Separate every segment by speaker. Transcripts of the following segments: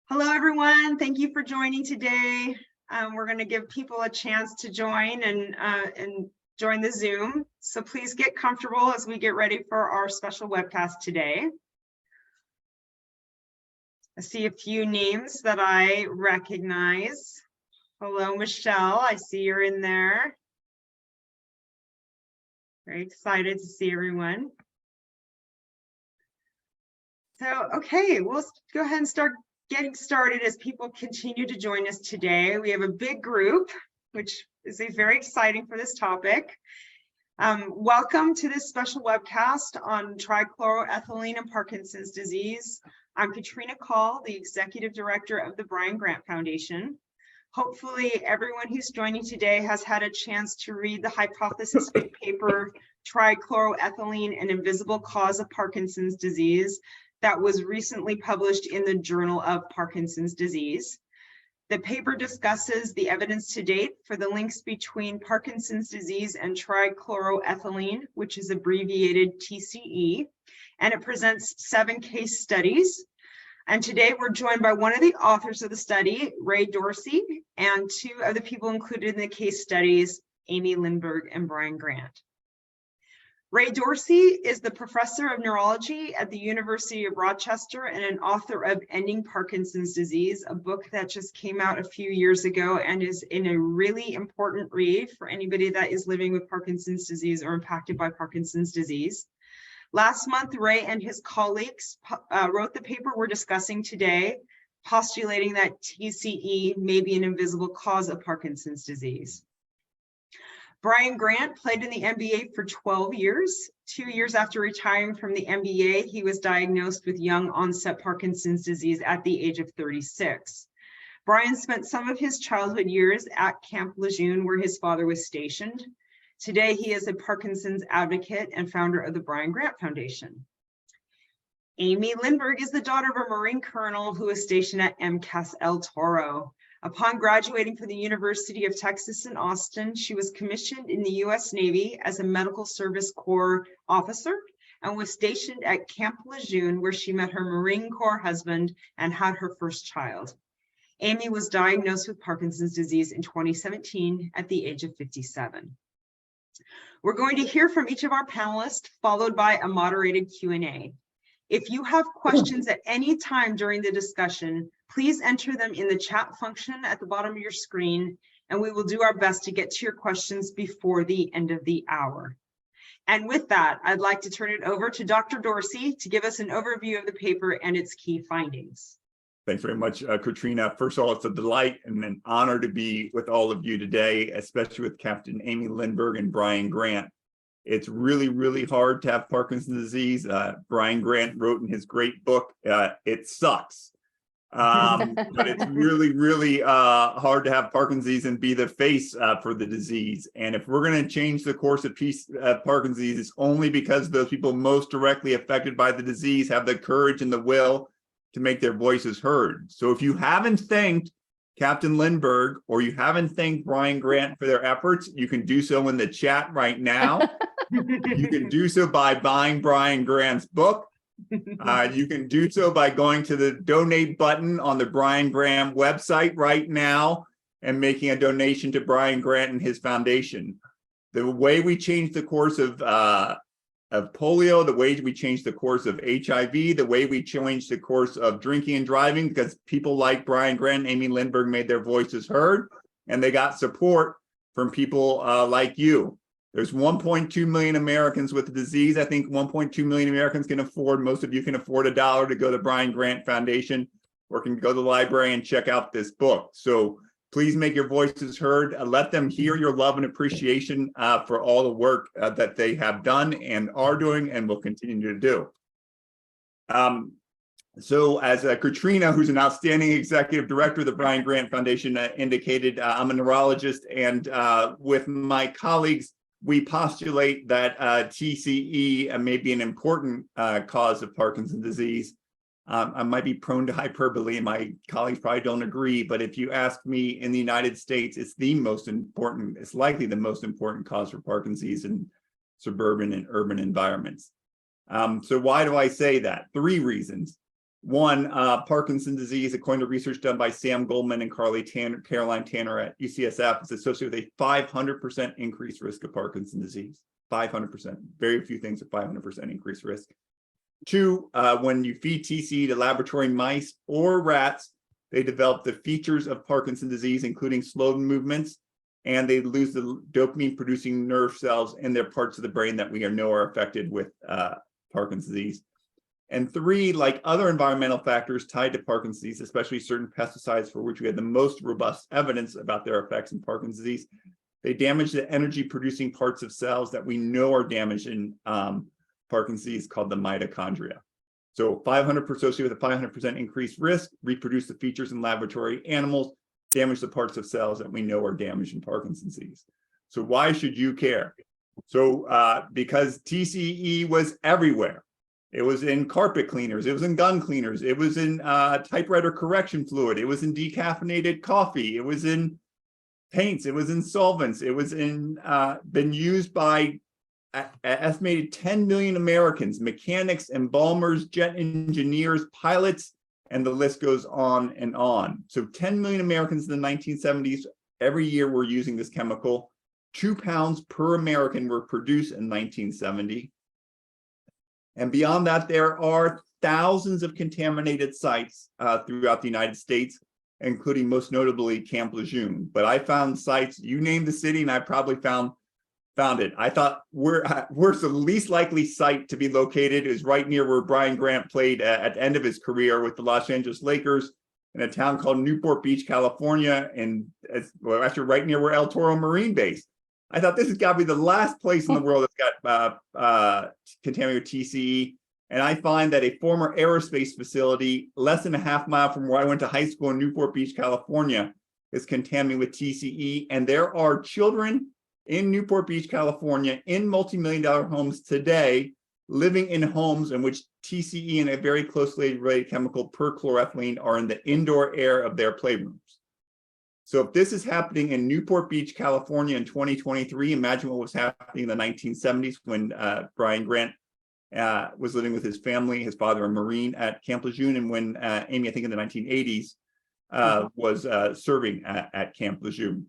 Speaker 1: Hello, everyone. Thank you for joining today. We're going to give people a chance to join and join the Zoom. So please get comfortable as we get ready for our special webcast today. I see a few names that I recognize. Hello, Michelle. I see you're in there. Very excited to see everyone. So, okay, we'll go ahead and start getting started as people continue to join us today. We have a big group, which is very exciting for this topic. Welcome to this special webcast on trichloroethylene and Parkinson's disease. I'm Katrina Call, the Executive Director of the Brian Grant Foundation. Hopefully everyone who's joining today has had a chance to read the hypothesis paper, Trichloroethylene, an Invisible Cause of Parkinson's Disease, that was recently published in the Journal of Parkinson's Disease. The paper discusses the evidence to date for the links between Parkinson's disease and trichloroethylene, which is abbreviated TCE, and it presents 7 case studies. And today we're joined by one of the authors of the study, Ray Dorsey, and 2 of the people included in the case studies, Amy Lindberg and Brian Grant. Ray Dorsey is the professor of neurology at the University of Rochester and an author of Ending Parkinson's Disease, a book that just came out a few years ago and is in a really important read for anybody that is living with Parkinson's disease or impacted by Parkinson's disease. Last month, Ray and his colleagues wrote the paper we're discussing today, postulating that TCE may be an invisible cause of Parkinson's disease. Brian Grant played in the NBA for 12 years. 2 years after retiring from the NBA, he was diagnosed with young onset Parkinson's disease at the age of 36. Brian spent some of his childhood years at Camp Lejeune, where his father was stationed. Today, he is a Parkinson's advocate and founder of the Brian Grant Foundation. Amy Lindberg is the daughter of a Marine colonel who was stationed at MCAS El Toro. Upon graduating from the University of Texas in Austin, she was commissioned in the U.S. Navy as a Medical Service Corps officer and was stationed at Camp Lejeune, where she met her Marine Corps husband and had her first child. Amy was diagnosed with Parkinson's disease in 2017 at the age of 57. We're going to hear from each of our panelists, followed by a moderated Q&A. If you have questions at any time during the discussion, please enter them in the chat function at the bottom of your screen, and we will do our best to get to your questions before the end of the hour. And with that, I'd like to turn it over to Dr. Dorsey to give us an overview of the paper and its key findings.
Speaker 2: Thanks very much, Katrina. First of all, it's a delight and an honor to be with all of you today, especially with Captain Amy Lindberg and Brian Grant. It's really, really hard to have Parkinson's disease. Brian Grant wrote in his great book, It Sucks. But it's really, really hard to have Parkinson's disease and be the face for the disease. And if we're going to change the course of Parkinson's disease, it's only because those people most directly affected by the disease have the courage and the will to make their voices heard. So if you haven't thanked Captain Lindberg or you haven't thanked Brian Grant for their efforts, you can do so in the chat right now. You can do so by buying Brian Grant's book. You can do so by going to the donate button on the Brian Grant website right now and making a donation to Brian Grant and his foundation. The way we changed the course of polio, the way we changed the course of HIV, the way we changed the course of drinking and driving, because people like Brian Grant and Amy Lindberg made their voices heard, and they got support from people like you. There's 1.2 million Americans with the disease. I think 1.2 million Americans can afford, most of you can afford $1 to go to Brian Grant Foundation or can go to the library and check out this book. So please make your voices heard. Let them hear your love and appreciation for all the work that they have done and are doing and will continue to do. So as Katrina, who's an outstanding executive director of the Brian Grant Foundation, indicated, I'm a neurologist, and with my colleagues, we postulate that TCE may be an important cause of Parkinson's disease. I might be prone to hyperbole, and my colleagues probably don't agree, but if you ask me, in the United States, it's the most important, it's likely the most important cause for Parkinson's disease in suburban and urban environments. So why do I say that? 3 reasons. One, Parkinson's disease, according to research done by Sam Goldman and Caroline Tanner at UCSF, is associated with a 500% increased risk of Parkinson's disease. 500%. Very few things are 500% increased risk. Two, when you feed TCE to laboratory mice or rats, they develop the features of Parkinson's disease, including slowed movements, and they lose the dopamine-producing nerve cells in their parts of the brain that we know are affected with Parkinson's disease. And three, like other environmental factors tied to Parkinson's disease, especially certain pesticides for which we had the most robust evidence about their effects in Parkinson's disease, they damage the energy-producing parts of cells that we know are damaged in Parkinson's disease, called the mitochondria. So 500 associated with a 500% increased risk, reproduce the features in laboratory animals, damage the parts of cells that we know are damaged in Parkinson's disease. So why should you care? So because TCE was everywhere. It was in carpet cleaners, it was in gun cleaners, it was in typewriter correction fluid, it was in decaffeinated coffee, it was in paints, it was in solvents, it was in been used by estimated 10 million Americans, mechanics, embalmers, jet engineers, pilots, and the list goes on and on. So 10 million Americans in the 1970s, every year were using this chemical. 2 pounds per American were produced in 1970. And beyond that, there are thousands of contaminated sites throughout the United States, including most notably Camp Lejeune. But I found sites, you name the city, and I probably found it. I thought where's the least likely site to be located is right near where Brian Grant played at the end of his career with the Los Angeles Lakers in a town called Newport Beach, California, and well, actually right near where El Toro Marine Base. I thought this has got to be the last place in the world that's got contaminated TCE. And I find that a former aerospace facility less than a half mile from where I went to high school in Newport Beach, California, is contaminated with TCE. And there are children in Newport Beach, California, in multi-million-dollar homes today, living in homes in which TCE and a very closely related chemical, perchloroethylene, are in the indoor air of their playrooms. So if this is happening in Newport Beach, California in 2023, imagine what was happening in the 1970s when Brian Grant was living with his family, his father a Marine at Camp Lejeune, and when Amy, I think in the 1980s, was serving at Camp Lejeune.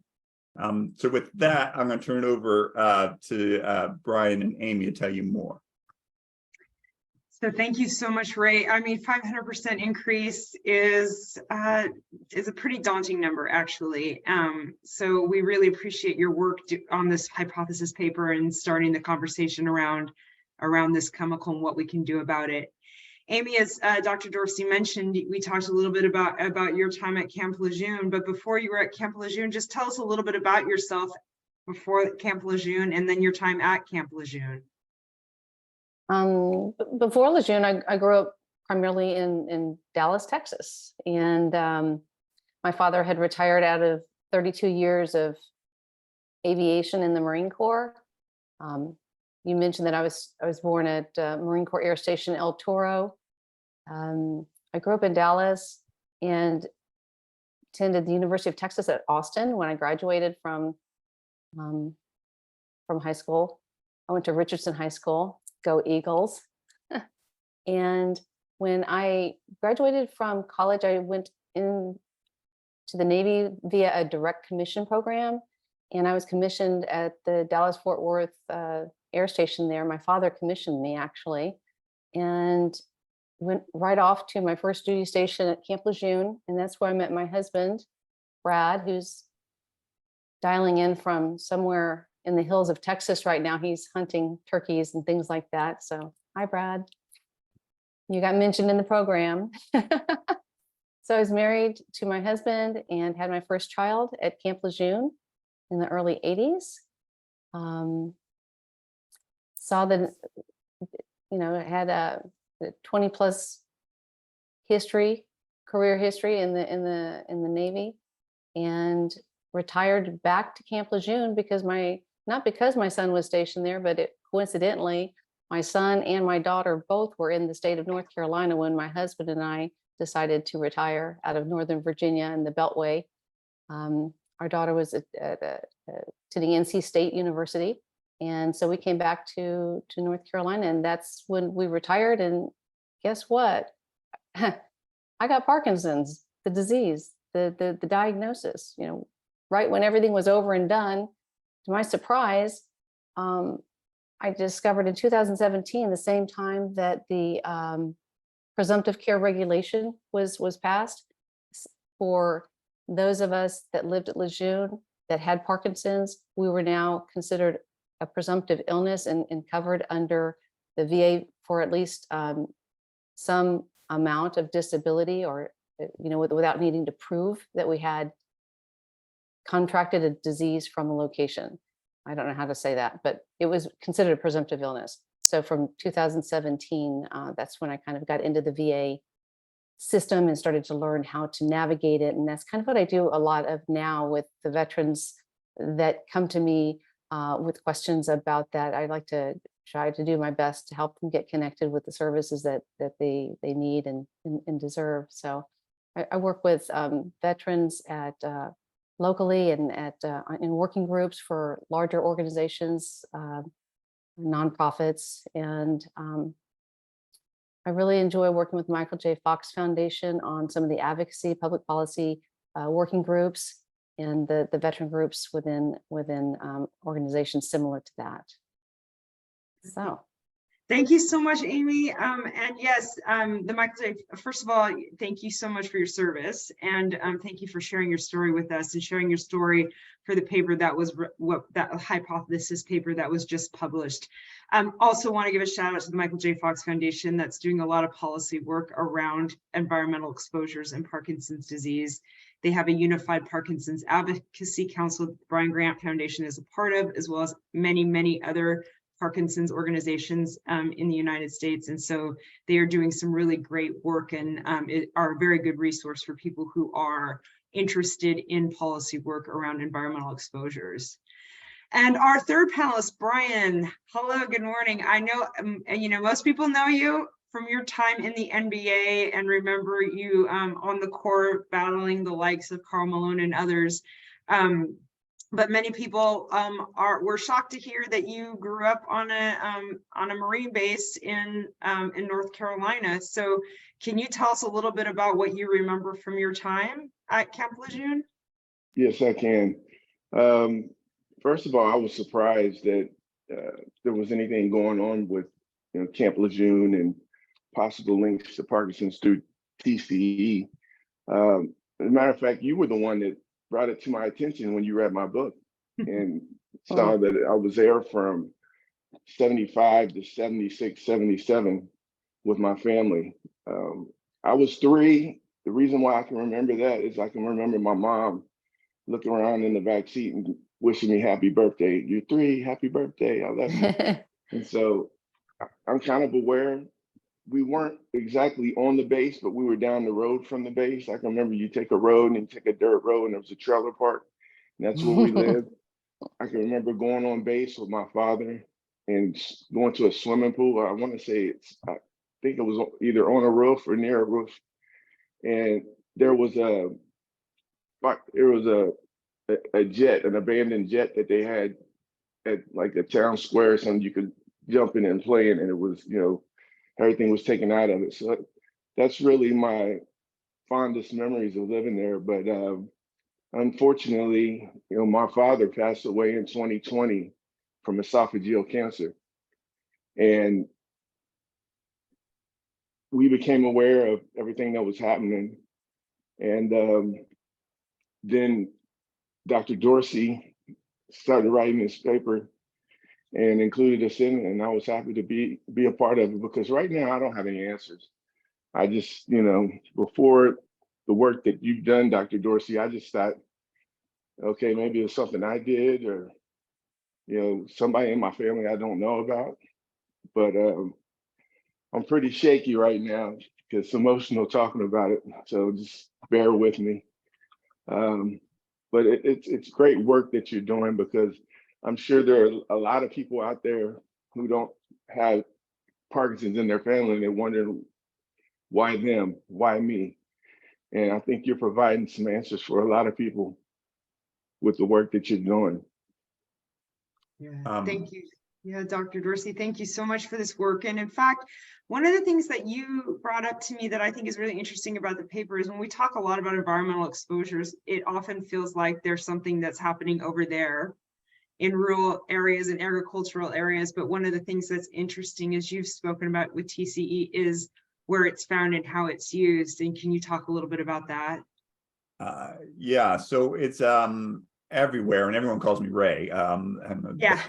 Speaker 2: So with that, I'm going to turn it over to Brian and Amy to tell you more.
Speaker 1: So thank you so much, Ray. I mean, 500% increase is a pretty daunting number, actually. So we really appreciate your work on this hypothesis paper and starting the conversation around this chemical and what we can do about it. Amy, as Dr. Dorsey mentioned, we talked a little bit about your time at Camp Lejeune, but before you were at Camp Lejeune, just tell us a little bit about yourself before Camp Lejeune and then your time at Camp Lejeune.
Speaker 3: Before Lejeune, I grew up primarily in Dallas, Texas, and my father had retired out of 32 years of aviation in the Marine Corps. You mentioned that I was born at Marine Corps Air Station El Toro. I grew up in Dallas and attended the University of Texas at Austin when I graduated from high school. I went to Richardson High School. Go Eagles. And when I graduated from college, I went into the Navy via a direct commission program. And I was commissioned at the Dallas-Fort Worth Air Station there. My father commissioned me, actually, and went right off to my first duty station at Camp Lejeune. And that's where I met my husband, Brad, who's dialing in from somewhere in the hills of Texas right now. He's hunting turkeys and things like that. So hi, Brad. You got mentioned in the program. So I was married to my husband and had my first child at Camp Lejeune in the early 80s. Saw that, had a 20 plus career history in the Navy, and retired back to Camp Lejeune not because my son was stationed there, but coincidentally, my son and my daughter both were in the state of North Carolina when my husband and I decided to retire out of Northern Virginia and the Beltway. Our daughter was to the NC State University. And so we came back to North Carolina, and that's when we retired. And guess what? I got Parkinson's, the disease, the diagnosis, right when everything was over and done. To my surprise, I discovered in 2017, the same time that the presumptive care regulation was passed for those of us that lived at Lejeune that had Parkinson's. We were now considered a presumptive illness and covered under the VA for at least some amount of disability, or without needing to prove that we had contracted a disease from a location. I don't know how to say that, but it was considered a presumptive illness. So from 2017, that's when I kind of got into the VA system and started to learn how to navigate it. And that's kind of what I do a lot of now with the veterans that come to me with questions about that. I like to try to do my best to help them get connected with the services that they need and deserve. So I work with veterans at locally and in working groups for larger organizations, nonprofits, and I really enjoy working with Michael J. Fox Foundation on some of the advocacy, public policy working groups and the veteran groups within organizations similar to that. So.
Speaker 1: Thank you so much, Amy. And yes, the Michael J. First of all, thank you so much for your service, and thank you for sharing your story with us and sharing your story for the paper that was that hypothesis paper that was just published. Also want to give a shout out to the Michael J. Fox Foundation that's doing a lot of policy work around environmental exposures and Parkinson's disease. They have a unified Parkinson's advocacy council that the Brian Grant Foundation is a part of, as well as many, many other Parkinson's organizations in the United States. And so they are doing some really great work and are a very good resource for people who are interested in policy work around environmental exposures. And our third panelist, Brian. Hello, good morning. I know, most people know you from your time in the NBA and remember you on the court battling the likes of Karl Malone and others. But many people were shocked to hear that you grew up on a Marine base in North Carolina. So can you tell us a little bit about what you remember from your time at Camp Lejeune?
Speaker 4: Yes, I can. First of all, I was surprised that there was anything going on with Camp Lejeune and possible links to Parkinson's through TCE. As a matter of fact, you were the one that brought it to my attention when you read my book and saw that I was there from 75 to 76, 77 with my family. I was 3. The reason why I can remember that is I can remember my mom looking around in the back seat and wishing me happy birthday. You're 3, happy birthday, I love you. And so I'm kind of aware. We weren't exactly on the base, but we were down the road from the base. I can remember you take a road and take a dirt road, and there was a trailer park, and that's where we lived. I can remember going on base with my father and going to a swimming pool. I want to say I think it was either on a roof or near a roof, and there was a jet, an abandoned jet that they had at like a town square, something you could jump in and play in, and it was everything was taken out of it. So that's really my fondest memories of living there. But unfortunately, my father passed away in 2020 from esophageal cancer. And we became aware of everything that was happening. And then Dr. Dorsey started writing this paper and included us in it, and I was happy to be a part of it, because right now I don't have any answers. I just, before the work that you've done, Dr. Dorsey, I just thought, okay, maybe it's something I did, or somebody in my family I don't know about. But I'm pretty shaky right now because it's emotional talking about it, so just bear with me. But it's great work that you're doing, because I'm sure there are a lot of people out there who don't have Parkinson's in their family, and they're wondering, why them? Why me? And I think you're providing some answers for a lot of people with the work that you're doing.
Speaker 1: Yeah, thank you. Yeah, Dr. Dorsey, thank you so much for this work. And in fact, One of the things that you brought up to me that I think is really interesting about the paper is when we talk a lot about environmental exposures, it often feels like there's something that's happening over there in rural areas and agricultural areas. But one of the things that's interesting, as you've spoken about with TCE, is where it's found and how it's used. And can you talk a little bit about that?
Speaker 2: Yeah, so it's everywhere, and everyone calls me Ray.
Speaker 1: Yeah.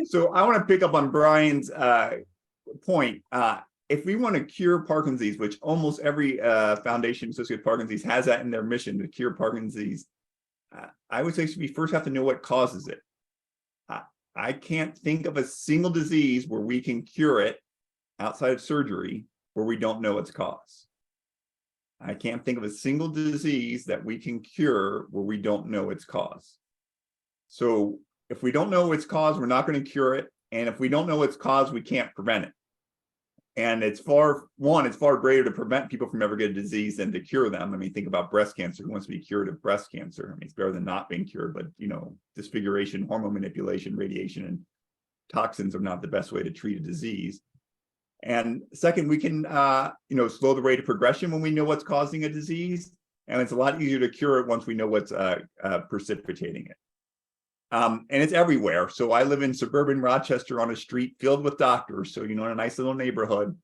Speaker 2: So I want to pick up on Brian's point. If we want to cure Parkinson's disease, which almost every foundation associated with Parkinson's disease has that in their mission to cure Parkinson's disease, I would say we first have to know what causes it. I can't think of a single disease where we can cure it outside of surgery where we don't know its cause. I can't think of a single disease that we can cure where we don't know its cause. So if we don't know its cause, we're not going to cure it. And if we don't know its cause, we can't prevent it. And it's far greater to prevent people from ever getting a disease than to cure them. I mean, think about breast cancer. Who wants to be cured of breast cancer? I mean, it's better than not being cured, but disfiguration, hormone manipulation, radiation, and toxins are not the best way to treat a disease. And second, we can, slow the rate of progression when we know what's causing a disease. And it's a lot easier to cure it once we know what's precipitating it. And it's everywhere. So I live in suburban Rochester on a street filled with doctors. So, in a nice little neighborhood.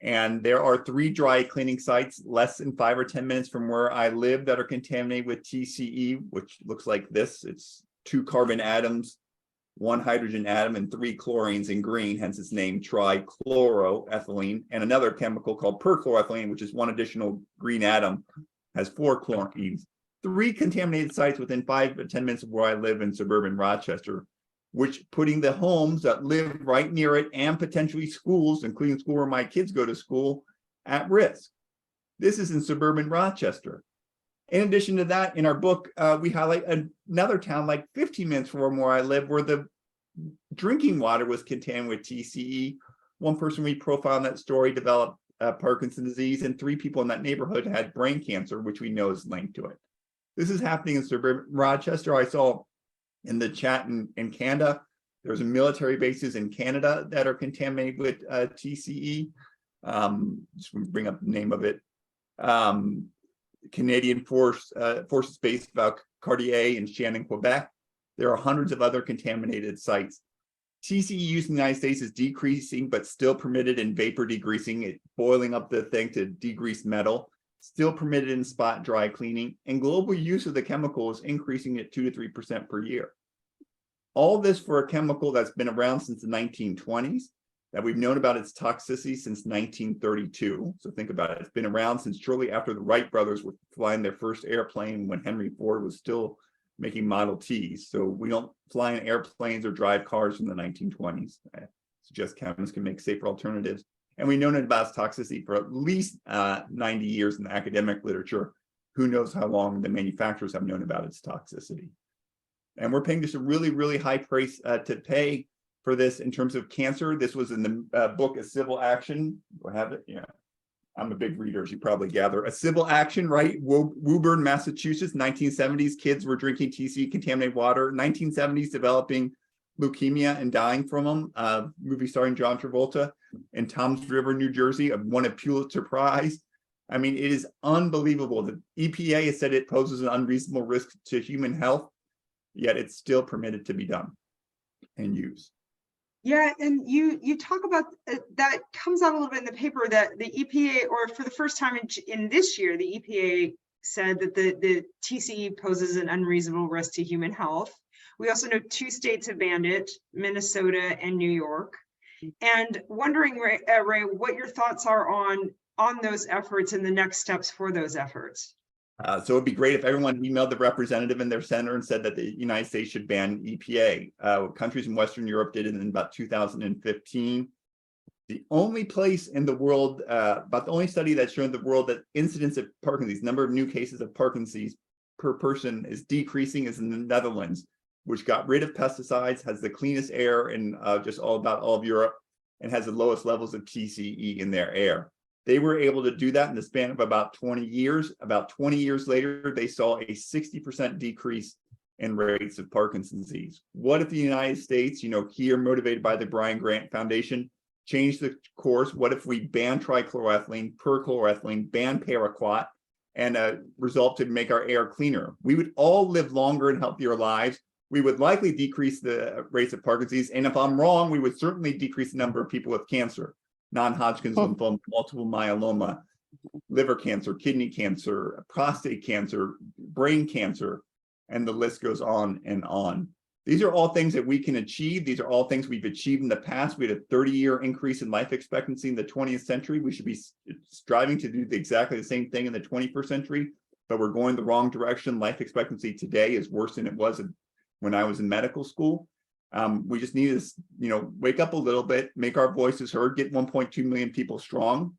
Speaker 2: And there are 3 dry cleaning sites less than 5 or 10 minutes from where I live that are contaminated with TCE, which looks like this. It's 2 carbon atoms, 1 hydrogen atom, and 3 chlorines in green, hence its name trichloroethylene, and another chemical called perchloroethylene, which is 1 additional green atom, has 4 chlorines. 3 contaminated sites within 5 to 10 minutes of where I live in suburban Rochester, which putting the homes that live right near it and potentially schools, including school where my kids go to school, at risk. This is in suburban Rochester. In addition to that, in our book, we highlight another town like 15 minutes from where I live, where the drinking water was contaminated with TCE. 1 person we profiled in that story developed Parkinson's disease, and 3 people in that neighborhood had brain cancer, which we know is linked to it. This is happening in suburban Rochester. I saw in the chat in Canada, there's military bases in Canada that are contaminated with TCE. Just bring up the name of it. Canadian Forces Base Cartier in Shannon, Quebec. There are hundreds of other contaminated sites. TCE use in the United States is decreasing, but still permitted in vapor degreasing, boiling up the thing to degrease metal, still permitted in spot dry cleaning, and global use of the chemical is increasing at 2 to 3% per year. All this for a chemical that's been around since the 1920s, that we've known about its toxicity since 1932. So think about it. It's been around since shortly after the Wright brothers were flying their first airplane, when Henry Ford was still making Model Ts. So we don't fly in airplanes or drive cars from the 1920s. I suggest chemists can make safer alternatives. And we've known about its toxicity for at least 90 years in the academic literature. Who knows how long the manufacturers have known about its toxicity. And we're paying just a really, really high price to pay for this in terms of cancer. This was in the book, A Civil Action. Do I have it? Yeah. I'm a big reader, as you probably gather. A Civil Action, right? Woburn, Massachusetts, 1970s. Kids were drinking TCE contaminated water. 1970s, developing leukemia and dying from them. Movie starring John Travolta. In Toms River, New Jersey, won a Pulitzer Prize. I mean, it is unbelievable. The EPA has said it poses an unreasonable risk to human health, yet it's still permitted to be done and used.
Speaker 1: Yeah, and you talk about that comes out a little bit in the paper, that the EPA, or for the first time in this year, the EPA said that the TCE poses an unreasonable risk to human health. We also know 2 states have banned it, Minnesota and New York. And wondering, Ray, what your thoughts are on those efforts and the next steps for those efforts.
Speaker 2: So it'd be great if everyone emailed the representative in their center and said that the United States should ban EPA. Countries in Western Europe did it in about 2015. The only place in the world, about the only study that's shown the world that incidence of Parkinson's disease, number of new cases of Parkinson's disease per person is decreasing, is in the Netherlands, which got rid of pesticides, has the cleanest air in just all of Europe, and has the lowest levels of TCE in their air. They were able to do that in the span of about 20 years. About 20 years later, they saw a 60% decrease in rates of Parkinson's disease. What if the United States, here motivated by the Brian Grant Foundation, changed the course? What if we ban trichloroethylene, perchloroethylene, ban paraquat, and result to make our air cleaner? We would all live longer and healthier lives. We would likely decrease the rates of Parkinson's disease. And if I'm wrong, we would certainly decrease the number of people with cancer, non-Hodgkin's lymphoma, multiple myeloma, liver cancer, kidney cancer, prostate cancer, brain cancer, and the list goes on and on. These are all things that we can achieve. These are all things we've achieved in the past. We had a 30-year increase in life expectancy in the 20th century. We should be striving to do exactly the same thing in the 21st century, but we're going the wrong direction. Life expectancy today is worse than it was when I was in medical school. We just need to, wake up a little bit, make our voices heard, get 1.2 million people strong,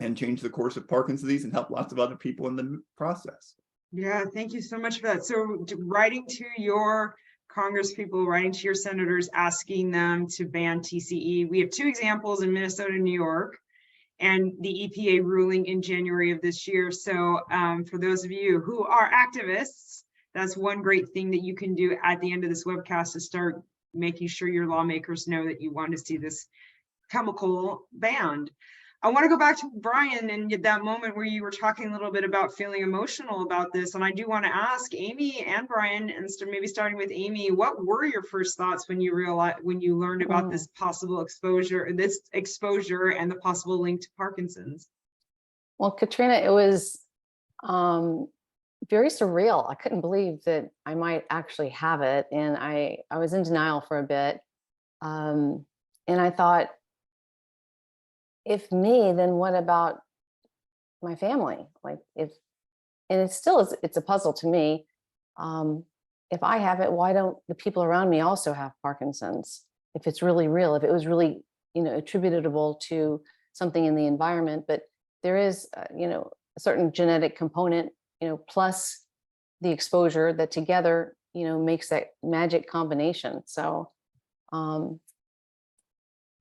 Speaker 2: and change the course of Parkinson's disease and help lots of other people in the process.
Speaker 1: Yeah, thank you so much for that. So writing to your Congress people, writing to your senators, asking them to ban TCE. We have two examples in Minnesota and New York, and the EPA ruling in January of this year. So for those of you who are activists, that's one great thing that you can do at the end of this webcast, to start making sure your lawmakers know that you want to see this chemical banned. I want to go back to Brian and get that moment where you were talking a little bit about feeling emotional about this. And I do want to ask Amy and Brian, and maybe starting with Amy, what were your first thoughts when you learned about this possible exposure and the possible link to Parkinson's?
Speaker 3: Well, Katrina, it was very surreal. I couldn't believe that I might actually have it. And I was in denial for a bit. And I thought, if me, then what about my family? And it's a puzzle to me. If I have it, why don't the people around me also have Parkinson's? If it's really real, if it was really, attributable to something in the environment, but there is, a certain genetic component, plus the exposure that together, makes that magic combination. So,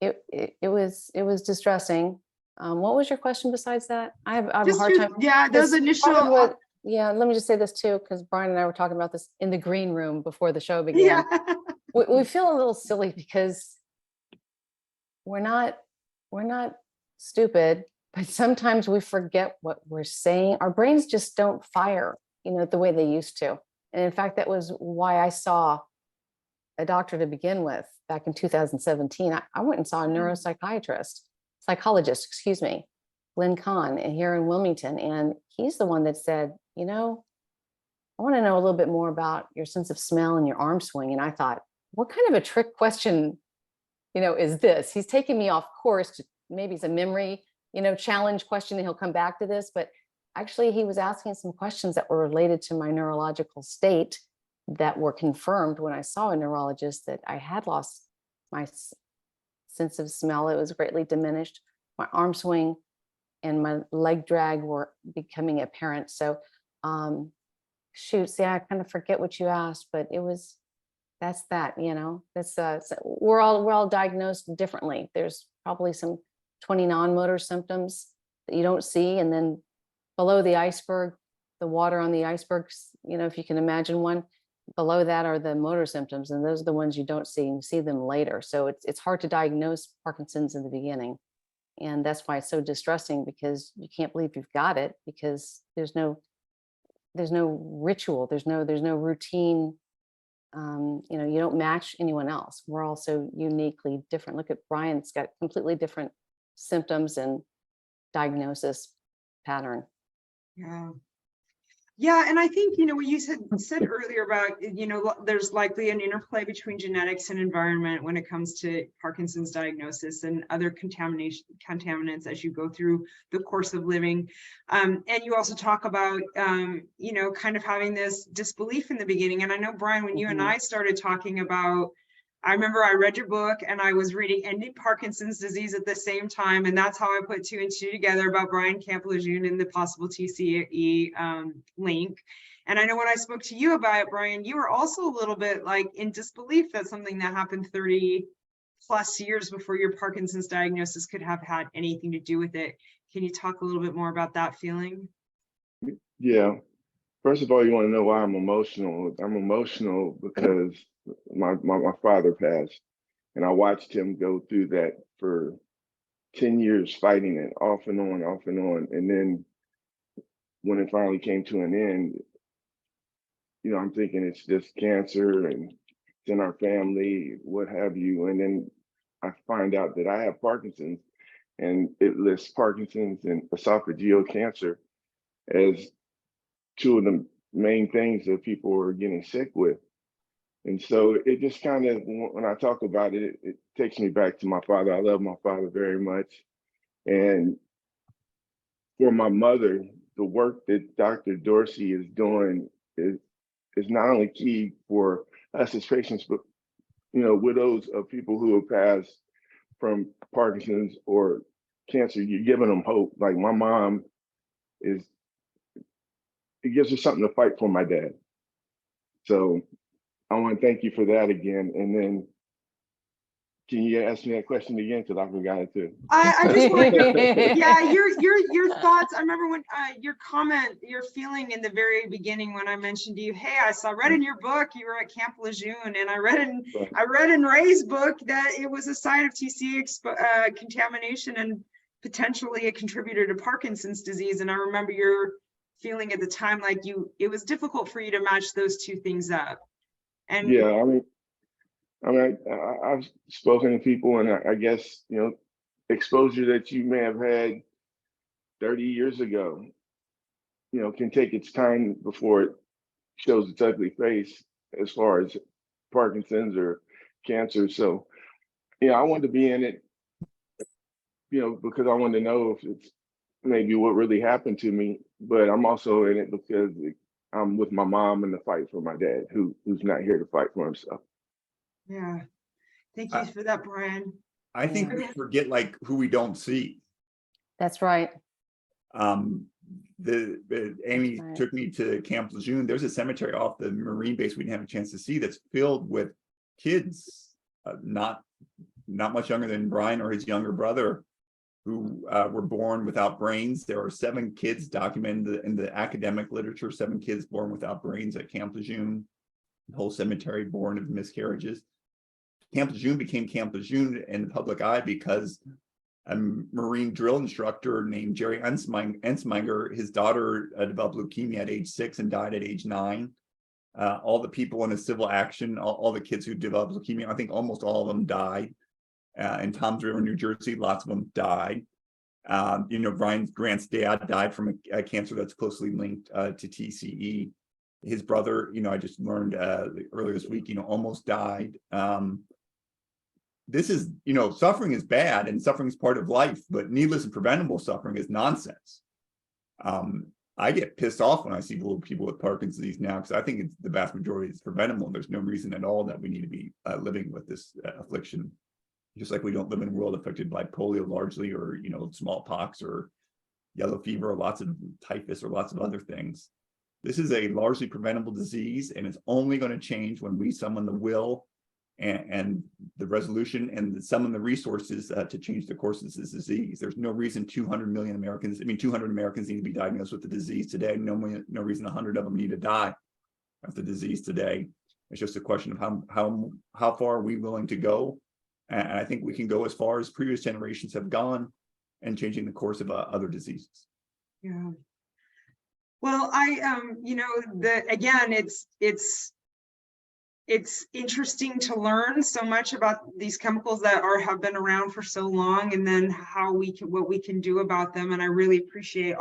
Speaker 3: it was distressing. What was your question besides that? I have a hard time.
Speaker 1: Yeah, those initial.
Speaker 3: Yeah, let me just say this too, because Brian and I were talking about this in the green room before the show began.
Speaker 1: Yeah.
Speaker 3: We feel a little silly because we're not stupid, but sometimes we forget what we're saying. Our brains just don't fire, the way they used to. And in fact, that was why I saw a doctor to begin with back in 2017. I went and saw a psychologist, excuse me, Glenn Kahn here in Wilmington. And he's the one that said, I want to know a little bit more about your sense of smell and your arm swing. And I thought, what kind of a trick question, is this? He's taking me off course to, maybe it's a memory, challenge question, and he'll come back to this. But actually, he was asking some questions that were related to my neurological state that were confirmed when I saw a neurologist that I had lost my sense of smell. It was greatly diminished. My arm swing and my leg drag were becoming apparent. So, I kind of forget what you asked, but that's we're all diagnosed differently. There's probably some 20 non-motor symptoms that you don't see. And then below the iceberg, the water on the iceberg, if you can imagine one, below that are the motor symptoms, and those are the ones you don't see, and you see them later. So it's hard to diagnose Parkinson's in the beginning. And that's why it's so distressing, because you can't believe you've got it, because there's no ritual, there's no routine. You don't match anyone else. We're all so uniquely different. Look at Brian's got completely different symptoms and diagnosis pattern.
Speaker 1: Yeah, and I think, what you said earlier about, there's likely an interplay between genetics and environment when it comes to Parkinson's diagnosis and other contaminants as you go through the course of living. And you also talk about, kind of having this disbelief in the beginning. And I know, Brian, when you and I started talking about, I remember I read your book and I was reading Ending Parkinson's Disease at the same time. And that's how I put two and two together about Brian Camp-Lejeune and the possible TCE link. And I know when I spoke to you about it, Brian, you were also a little bit like in disbelief that something that happened 30 plus years before your Parkinson's diagnosis could have had anything to do with it. Can you talk a little bit more about that feeling?
Speaker 4: Yeah. First of all, you want to know why I'm emotional. I'm emotional because my father passed, and I watched him go through that for 10 years, fighting it off and on, off and on. And then when it finally came to an end, I'm thinking it's just cancer and it's in our family, what have you. And then I find out that I have Parkinson's, and it lists Parkinson's and esophageal cancer as two of the main things that people are getting sick with. And so it just kind of, when I talk about it, it takes me back to my father. I love my father very much. And for my mother, the work that Dr. Dorsey is doing is not only key for us as patients, but widows of people who have passed from Parkinson's or cancer. You're giving them hope. Like my mom it gives us something to fight for, my dad. So I want to thank you for that again. And then can you ask me that question again? Because I forgot it too.
Speaker 1: I just want your thoughts. I remember when your comment, your feeling in the very beginning when I mentioned to you, hey, I read in your book you were at Camp Lejeune, and I read in Ray's book that it was a sign of TC contamination and potentially a contributor to Parkinson's disease. And I remember your feeling at the time like it was difficult for you to match those two things up. And
Speaker 4: yeah, I've spoken to people, and I guess, exposure that you may have had 30 years ago, can take its time before it shows its ugly face as far as Parkinson's or cancer. So, I wanted to be in it, because I wanted to know if it's maybe what really happened to me, but I'm also in it because I'm with my mom in the fight for my dad, who's not here to fight for himself.
Speaker 1: yeah, thank you for that, Brian.
Speaker 2: I think we forget like who we don't see.
Speaker 3: That's right.
Speaker 2: Amy took me to Camp Lejeune. There's a cemetery off the Marine base we didn't have a chance to see that's filled with kids, not much younger than Brian or his younger brother, who were born without brains. There are 7 kids documented in the academic literature, 7 kids born without brains at Camp Lejeune. The whole cemetery born of miscarriages. Camp Lejeune became Camp Lejeune in the public eye because a Marine drill instructor named Jerry Ensminger, his daughter developed leukemia at age 6 and died at age 9. All the people in a civil action, all the kids who developed leukemia, I think almost all of them died. In Toms River, New Jersey, lots of them died. Brian Grant's dad died from a cancer that's closely linked to TCE. His brother, I just learned earlier this week, almost died. This is, suffering is bad and suffering is part of life, but needless and preventable suffering is nonsense. I get pissed off when I see people with Parkinson's disease now, because I think the vast majority is preventable. And there's no reason at all that we need to be living with this affliction. Just like we don't live in a world affected by polio largely, or, smallpox or yellow fever, or lots of typhus or lots of other things. This is a largely preventable disease, and it's only going to change when we summon the will and the resolution and summon the resources to change the course of this disease. There's no reason 200 Americans need to be diagnosed with the disease today. No reason 100 of them need to die of the disease today. It's just a question of how far are we willing to go. And I think we can go as far as previous generations have gone and changing the course of other diseases.
Speaker 1: Yeah. Well, again, it's interesting to learn so much about these chemicals that have been around for so long, and then what we can do about them. And I really appreciate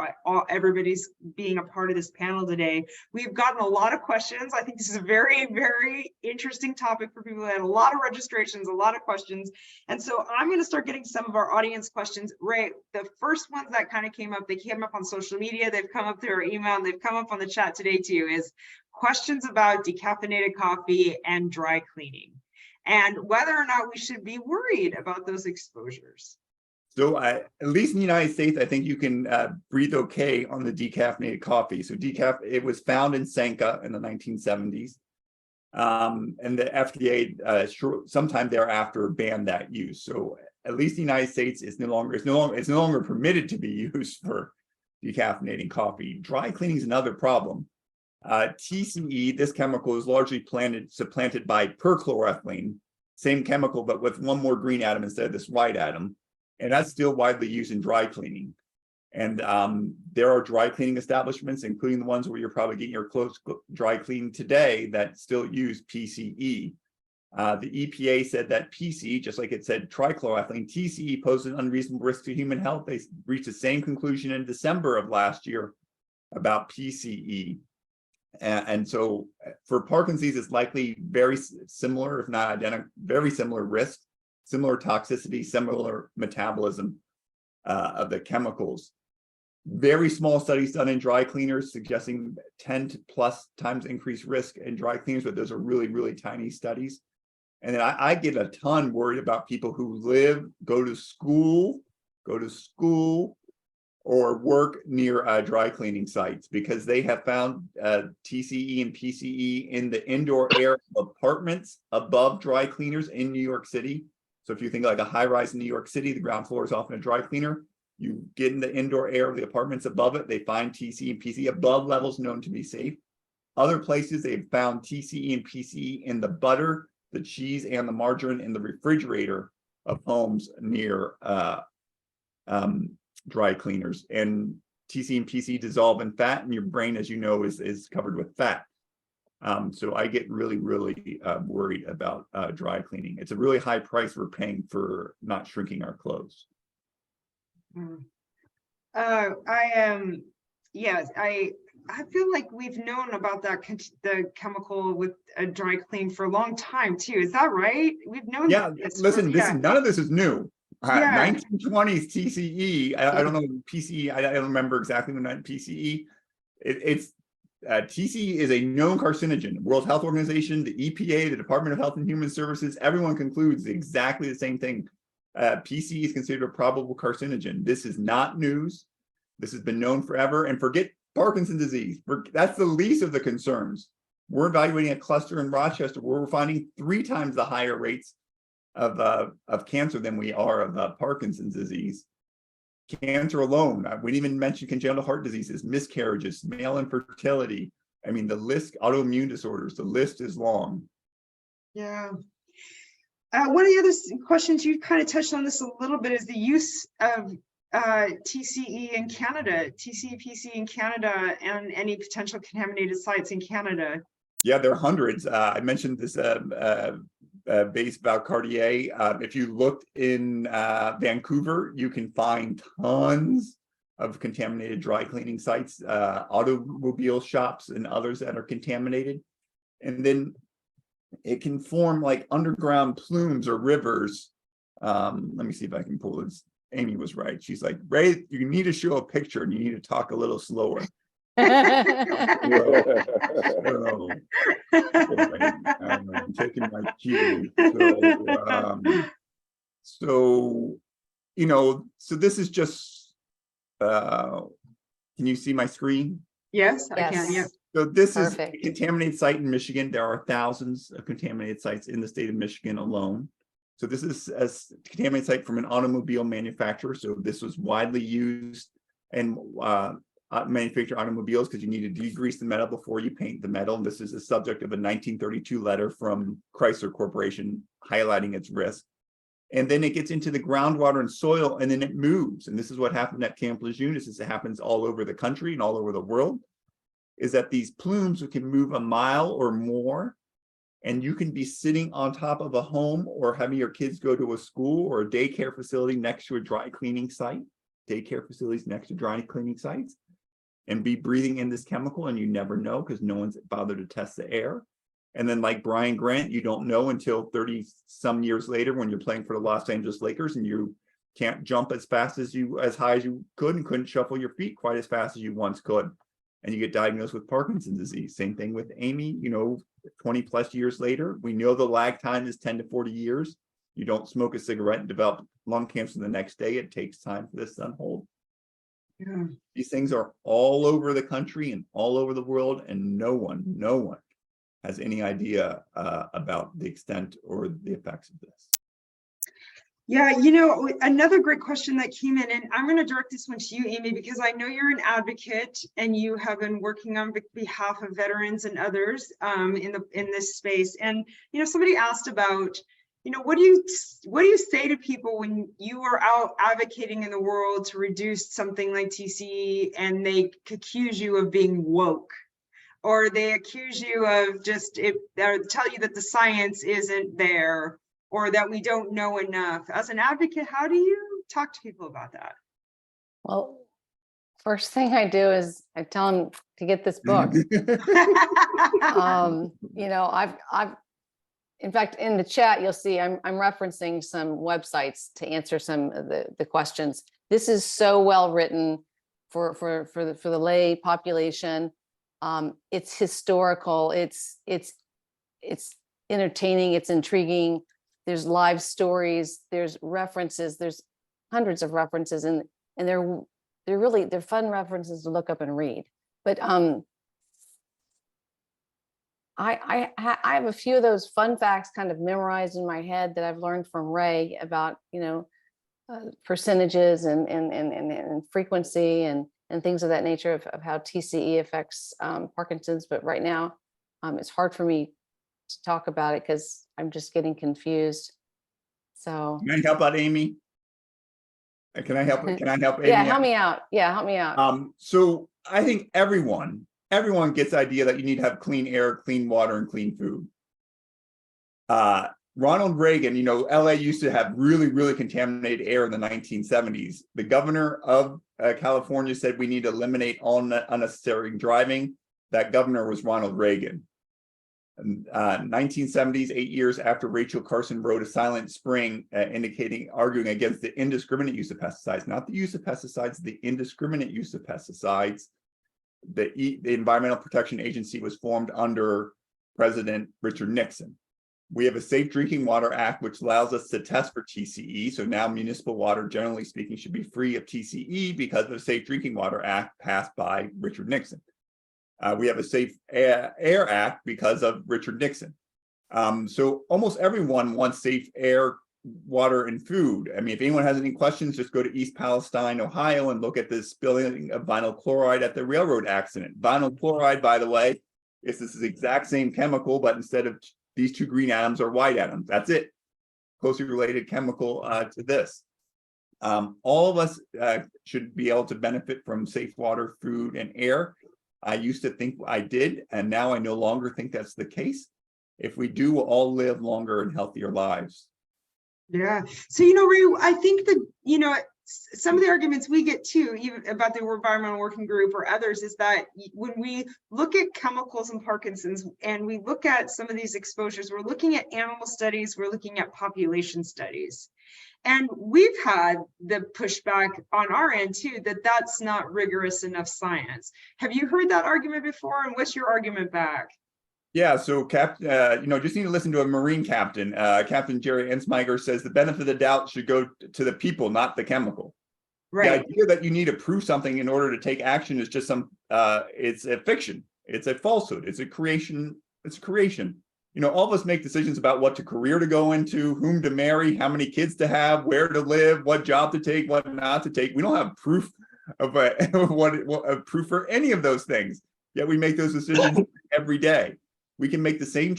Speaker 1: everybody's being a part of this panel today. We've gotten a lot of questions. I think this is a very, very interesting topic for people. We had a lot of registrations, a lot of questions. And so I'm going to start getting some of our audience questions. Ray, the first ones that kind of came up, they came up on social media, they've come up through our email, and they've come up on the chat today too, is questions about decaffeinated coffee and dry cleaning, and whether or not we should be worried about those exposures.
Speaker 2: So at least in the United States, I think you can breathe okay on the decaffeinated coffee. So it was found in Sanka in the 1970s. And the FDA sometime thereafter banned that use. So at least the United States is no longer permitted to be used for decaffeinating coffee. Dry cleaning is another problem. TCE, this chemical is largely supplanted by perchloroethylene, same chemical, but with one more green atom instead of this white atom. And that's still widely used in dry cleaning. And there are dry cleaning establishments, including the ones where you're probably getting your clothes dry cleaned today, that still use PCE. The EPA said that PCE, just like it said trichloroethylene, TCE poses an unreasonable risk to human health. They reached the same conclusion in December of last year about PCE. And so for Parkinson's, it's likely very similar, if not identical, very similar risk, similar toxicity, similar metabolism of the chemicals. Very small studies done in dry cleaners suggesting 10+ times increased risk in dry cleaners, but those are really, really tiny studies. And then I get a ton worried about people who go to school, or work near dry cleaning sites, because they have found TCE and PCE in the indoor air of apartments above dry cleaners in New York City. So if you think like a high rise in New York City, the ground floor is often a dry cleaner. You get in the indoor air of the apartments above it, they find TCE and PCE above levels known to be safe. Other places they've found TCE and PCE in the butter, the cheese, and the margarine in the refrigerator of homes near dry cleaners. And TCE and PCE dissolve in fat, and your brain, as you know, is covered with fat. So I get really, really worried about dry cleaning. It's a really high price we're paying for not shrinking our clothes.
Speaker 1: Yes, I feel like we've known about that the chemical with a dry clean for a long time too. Is that right? We've known.
Speaker 2: Yeah, listen, none of this is new.
Speaker 1: Yeah.
Speaker 2: 1920s TCE. I don't know PCE. I don't remember exactly when that PCE. TCE is a known carcinogen. World Health Organization, the EPA, the Department of Health and Human Services, everyone concludes exactly the same thing. PCE is considered a probable carcinogen. This is not news. This has been known forever. And forget Parkinson's disease. That's the least of the concerns. We're evaluating a cluster in Rochester where we're finding 3 times the higher rates of cancer than we are of Parkinson's disease. Cancer alone, we didn't even mention congenital heart diseases, miscarriages, male infertility. I mean, the list, autoimmune disorders, the list is long.
Speaker 1: Yeah. One of the other questions, you kind of touched on this a little bit, is the use of TCE in Canada, TCE, PCE in Canada, and any potential contaminated sites in Canada.
Speaker 2: Yeah, there are hundreds. I mentioned this base Valcartier. If you looked in Vancouver, you can find tons of contaminated dry cleaning sites, automobile shops and others that are contaminated. And then it can form like underground plumes or rivers. Let me see if I can pull this. Amy was right. She's like, Ray, you need to show a picture and you need to talk a little slower. I'm taking my cue. So this is just, can you see my screen?
Speaker 1: Yes, I can, yeah.
Speaker 2: So this
Speaker 3: Perfect.
Speaker 2: is a contaminated site in Michigan. There are thousands of contaminated sites in the state of Michigan alone. So this is a contaminated site from an automobile manufacturer. So this was widely used and manufacture automobiles because you need to degrease the metal before you paint the metal. And this is the subject of a 1932 letter from Chrysler Corporation highlighting its risk. And then it gets into the groundwater and soil, and then it moves. And this is what happened at Camp Lejeune. This happens all over the country and all over the world, is that these plumes can move a mile or more, and you can be sitting on top of a home or having your kids go to a school or a daycare facility next to a dry cleaning site, daycare facilities next to dry cleaning sites, and be breathing in this chemical, and you never know because no one's bothered to test the air. And then like Brian Grant, you don't know until 30 some years later when you're playing for the Los Angeles Lakers and you can't jump as high as you could and couldn't shuffle your feet quite as fast as you once could. And you get diagnosed with Parkinson's disease. Same thing with Amy, 20+ years later. We know the lag time is 10 to 40 years. You don't smoke a cigarette and develop lung cancer the next day. It takes time for this to unfold.
Speaker 1: Yeah.
Speaker 2: These things are all over the country and all over the world, and no one has any idea about the extent or the effects of this.
Speaker 1: Yeah, another great question that came in, and I'm going to direct this one to you, Amy, because I know you're an advocate and you have been working on behalf of veterans and others in this space. And somebody asked about, what do you say to people when you are out advocating in the world to reduce something like TCE and they accuse you of being woke, or they accuse you of or tell you that the science isn't there, or that we don't know enough? As an advocate, how do you talk to people about that?
Speaker 3: Well, first thing I do is I tell them to get this book. I've in fact, in the chat, you'll see I'm referencing some websites to answer some of the questions. This is so well written for the lay population. It's historical. It's entertaining. It's intriguing. There's live stories. There's references. There's hundreds of references, and they're fun references to look up and read. But I have a few of those fun facts kind of memorized in my head that I've learned from Ray about percentages and frequency and things of that nature of how TCE affects Parkinson's. But right now, it's hard for me to talk about it because I'm just getting confused. So
Speaker 2: Can I help out, Amy? Can I help? Can I help? Amy?
Speaker 3: Yeah, help me out. Yeah, help me out.
Speaker 2: So I think everyone gets the idea that you need to have clean air, clean water, and clean food. Ronald Reagan, LA used to have really, really contaminated air in the 1970s. The governor of California said we need to eliminate all unnecessary driving. That governor was Ronald Reagan. 1970s, 8 years after Rachel Carson wrote A Silent Spring, arguing against the indiscriminate use of pesticides, not the use of pesticides, the indiscriminate use of pesticides. The Environmental Protection Agency was formed under President Richard Nixon. We have a Safe Drinking Water Act, which allows us to test for TCE. So now municipal water, generally speaking, should be free of TCE because of the Safe Drinking Water Act passed by Richard Nixon. We have a Safe Air Act because of Richard Nixon. So almost everyone wants safe air, water, and food. I mean, if anyone has any questions, just go to East Palestine, Ohio, and look at the spilling of vinyl chloride at the railroad accident. Vinyl chloride, by the way, is this exact same chemical, but instead of these two green atoms are white atoms. That's it. Closely related chemical to this. All of us should be able to benefit from safe water, food, and air. I used to think I did, and now I no longer think that's the case. If we do, we'll all live longer and healthier lives.
Speaker 1: Yeah. So, Ray, I think that, some of the arguments we get too, even about the Environmental Working Group or others, is that when we look at chemicals and Parkinson's and we look at some of these exposures, we're looking at animal studies, we're looking at population studies. And we've had the pushback on our end too, that that's not rigorous enough science. Have you heard that argument before? And what's your argument back?
Speaker 2: Yeah, so just need to listen to a Marine captain. Captain Jerry Ensmiger says the benefit of the doubt should go to the people, not the chemical.
Speaker 1: Right.
Speaker 2: The idea that you need to prove something in order to take action is just it's a fiction. It's a falsehood. It's a creation. It's a creation. All of us make decisions about what career to go into, whom to marry, how many kids to have, where to live, what job to take, what not to take. We don't have proof of proof for any of those things. Yet we make those decisions every day. We can make the same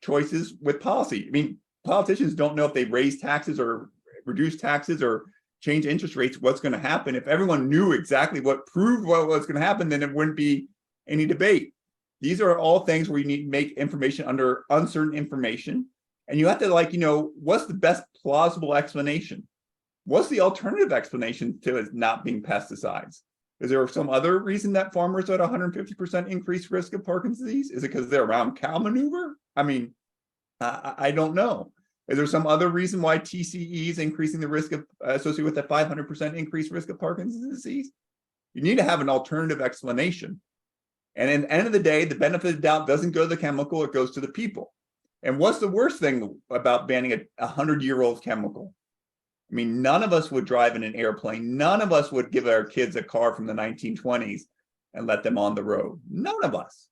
Speaker 2: choices with policy. I mean, politicians don't know if they raise taxes or reduce taxes or change interest rates, what's going to happen. If everyone knew exactly what proved what was going to happen, then it wouldn't be any debate. These are all things where you need to make information under uncertain information. And you have to what's the best plausible explanation? What's the alternative explanation to it not being pesticides? Is there some other reason that farmers are at 150% increased risk of Parkinson's disease? Is it because they're around cow manure? I mean, I don't know. Is there some other reason why TCE is increasing the risk of associated with a 500% increased risk of Parkinson's disease? You need to have an alternative explanation. And at the end of the day, the benefit of the doubt doesn't go to the chemical, it goes to the people. And what's the worst thing about banning a 100-year-old chemical? I mean, none of us would drive in an airplane. None of us would give our kids a car from the 1920s and let them on the road. None of us.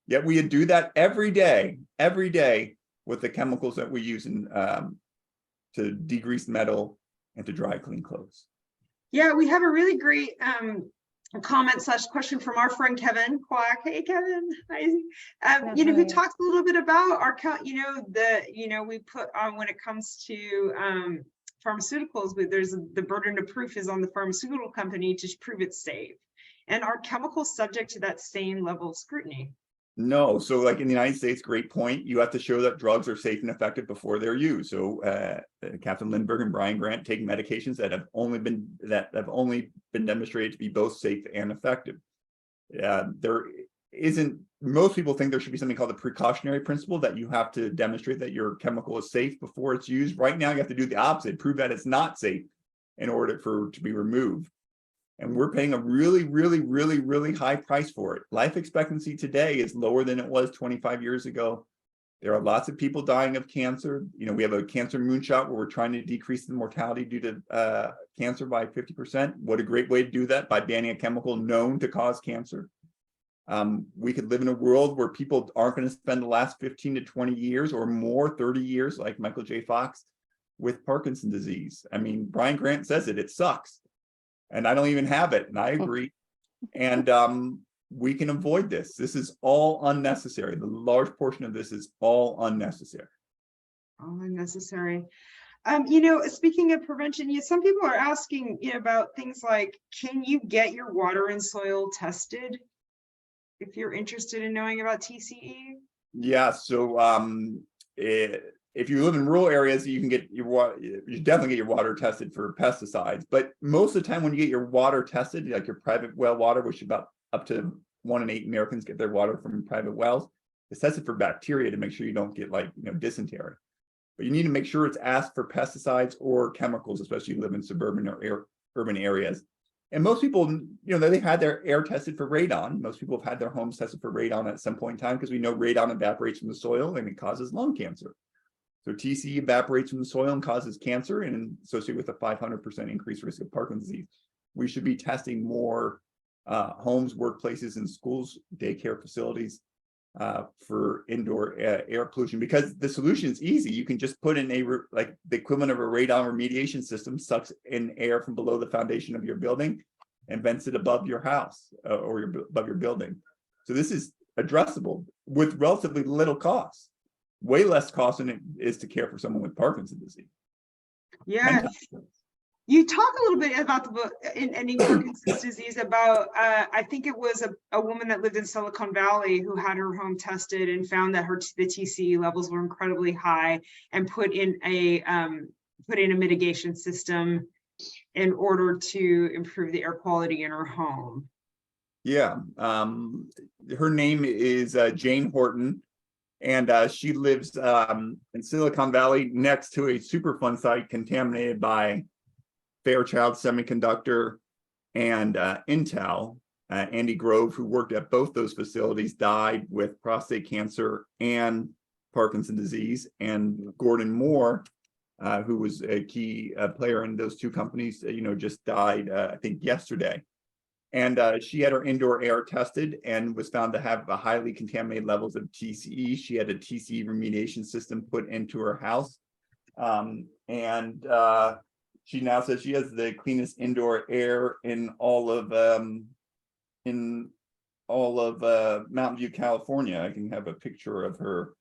Speaker 2: Yet we do that every day with the chemicals that we use to to degrease metal, and to dry clean clothes.
Speaker 1: Yeah, we have a really great comment / question from our friend Kevin Quack. Hey Kevin, hi. Who talks a little bit about our we put on when it comes to pharmaceuticals, but there's the burden of proof is on the pharmaceutical company to prove it's safe. And are chemicals subject to that same level of scrutiny?
Speaker 2: No, so like in the United States, great point. You have to show that drugs are safe and effective before they're used. So Captain Lindberg and Brian Grant take medications that have only been demonstrated to be both safe and effective. There isn't. Most people think there should be something called the precautionary principle, that you have to demonstrate that your chemical is safe before it's used. Right now, you have to do the opposite, prove that it's not safe in order for it to be removed. And we're paying a really, really, really, really high price for it. Life expectancy today is lower than it was 25 years ago. There are lots of people dying of cancer. We have a cancer moonshot where we're trying to decrease the mortality due to cancer by 50%. What a great way to do that, by banning a chemical known to cause cancer. We could live in a world where people aren't going to spend the last 15 to 20 years or more, 30 years, like Michael J. Fox, with Parkinson's disease. I mean, Brian Grant says it sucks. And I don't even have it, and I agree. And we can avoid this. This is all unnecessary. The large portion of this is all unnecessary.
Speaker 1: All unnecessary. Speaking of prevention, some people are asking about things like, can you get your water and soil tested if you're interested in knowing about TCE?
Speaker 2: Yeah, so if you live in rural areas, you can get your water. You definitely get your water tested for pesticides. But most of the time, when you get your water tested, like your private well water, which about up to 1 in 8 Americans get their water from private wells, it's tested for bacteria to make sure you don't get dysentery. But you need to make sure it's asked for pesticides or chemicals, especially if you live in suburban or urban areas. And most people, they've had their air tested for radon. Most people have had their homes tested for radon at some point in time, because we know radon evaporates from the soil and it causes lung cancer. So TCE evaporates from the soil and causes cancer, and associated with a 500% increased risk of Parkinson's disease. We should be testing more homes, workplaces, and schools, daycare facilities for indoor air pollution, because the solution is easy. You can just put in the equivalent of a radon remediation system, sucks in air from below the foundation of your building and vents it above your house or above your building. So this is addressable with relatively little cost. Way less cost than it is to care for someone with Parkinson's disease.
Speaker 1: Yeah. You talk a little bit about the book in ending Parkinson's disease about, I think it was a woman that lived in Silicon Valley who had her home tested and found that the TCE levels were incredibly high, and put in a mitigation system in order to improve the air quality in her home.
Speaker 2: Yeah, her name is Jane Horton. And she lives in Silicon Valley next to a Superfund site contaminated by Fairchild Semiconductor and Intel. Andy Grove, who worked at both those facilities, died with prostate cancer and Parkinson's disease. And Gordon Moore, who was a key player in those two companies, just died, I think, yesterday. And she had her indoor air tested and was found to have highly contaminated levels of TCE. She had a TCE remediation system put into her house. She now says she has the cleanest indoor air in all of Mountain View, California. I can have a picture of her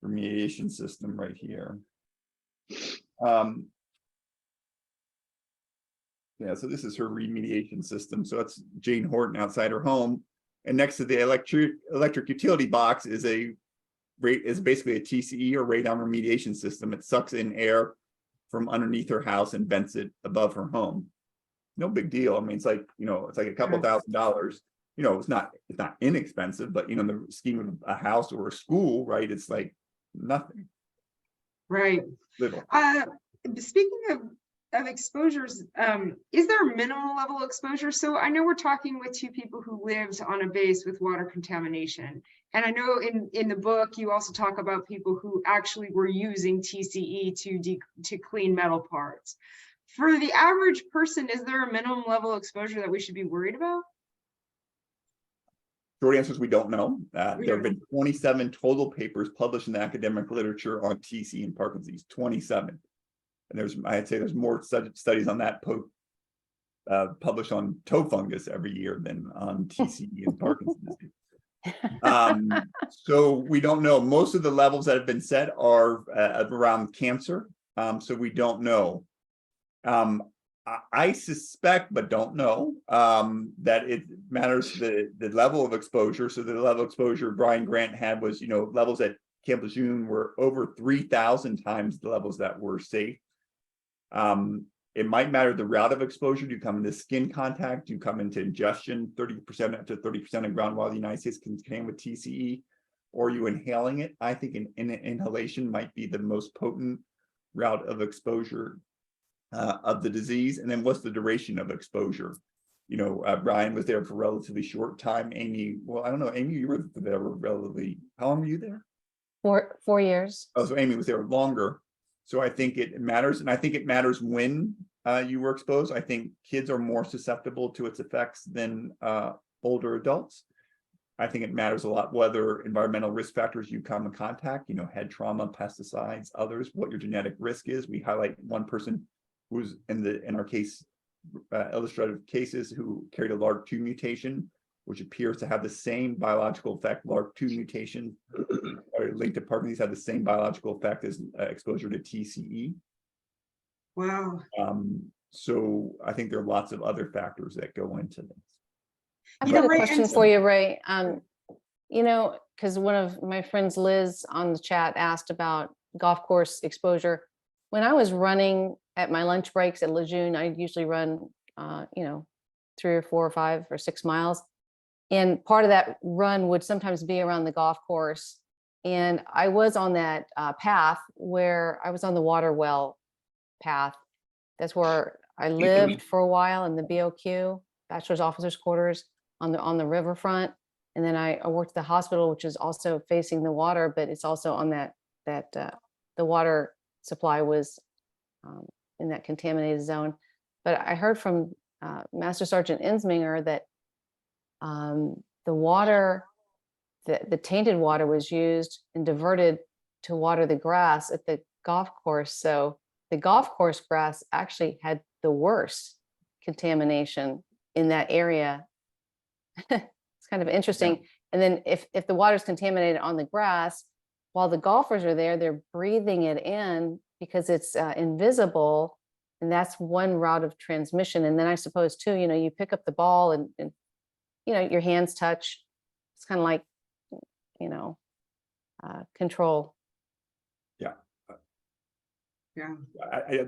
Speaker 2: remediation system right here. Yeah, so this is her remediation system. So that's Jane Horton outside her home, and next to the electric utility box is basically a TCE or radon remediation system. It sucks in air from underneath her house and vents it above her home. No big deal. I mean, it's like a couple $1,000. It's not inexpensive, but in the scheme of a house or a school, right? It's like nothing.
Speaker 1: Right.
Speaker 2: Little.
Speaker 1: Speaking of exposures, is there a minimal level exposure? So I know we're talking with two people who lived on a base with water contamination. And I know in the book, you also talk about people who actually were using TCE to clean metal parts. For the average person, is there a minimum level exposure that we should be worried about?
Speaker 2: Short answer is we don't know. There have been 27 total papers published in the academic literature on TCE and Parkinson's disease, 27. And I'd say there's more studies on that published on toe fungus every year than on TCE and Parkinson's disease. So we don't know. Most of the levels that have been set are around cancer. So we don't know. I suspect, but don't know, that it matters the level of exposure. So the level of exposure Brian Grant had was, levels at Camp Lejeune were over 3,000 times the levels that were safe. It might matter the route of exposure. Do you come into skin contact? Do you come into ingestion? 30% up to 30% of groundwater in the United States contained with TCE, or are you inhaling it? I think inhalation might be the most potent route of exposure of the disease. And then what's the duration of exposure? Brian was there for a relatively short time. Amy, well, I don't know. Amy, you were there relatively, how long were you there?
Speaker 3: 4 years.
Speaker 2: Oh, so Amy was there longer. So I think it matters. And I think it matters when you were exposed. I think kids are more susceptible to its effects than older adults. I think it matters a lot whether environmental risk factors you come in contact, head trauma, pesticides, others, what your genetic risk is. We highlight one person who was in our case, illustrative cases, who carried a LARC2 mutation, which appears to have the same biological effect. LARC2 mutation linked to Parkinson's had the same biological effect as exposure to TCE.
Speaker 1: Wow.
Speaker 2: So I think there are lots of other factors that go into this.
Speaker 3: I've got a question for you, Ray. Because one of my friends, Liz, on the chat asked about golf course exposure. When I was running at my lunch breaks at Lejeune, I usually run, 3 or 4 or 5 or 6 miles. And part of that run would sometimes be around the golf course. And I was on that path where I was on the water well path. That's where I lived for a while in the BOQ, Bachelor's Officers Quarters, on the riverfront. And then I worked at the hospital, which is also facing the water, but it's also on that the water supply was in that contaminated zone. But I heard from Master Sergeant Insminger that the water, the tainted water was used and diverted to water the grass at the golf course. So the golf course grass actually had the worst contamination in that area. It's kind of interesting. Yeah. And then if the water is contaminated on the grass, while the golfers are there, they're breathing it in because it's invisible. And that's one route of transmission. And then I suppose too, you pick up the ball and your hands touch. It's kind of like, control.
Speaker 2: Yeah.
Speaker 1: Yeah.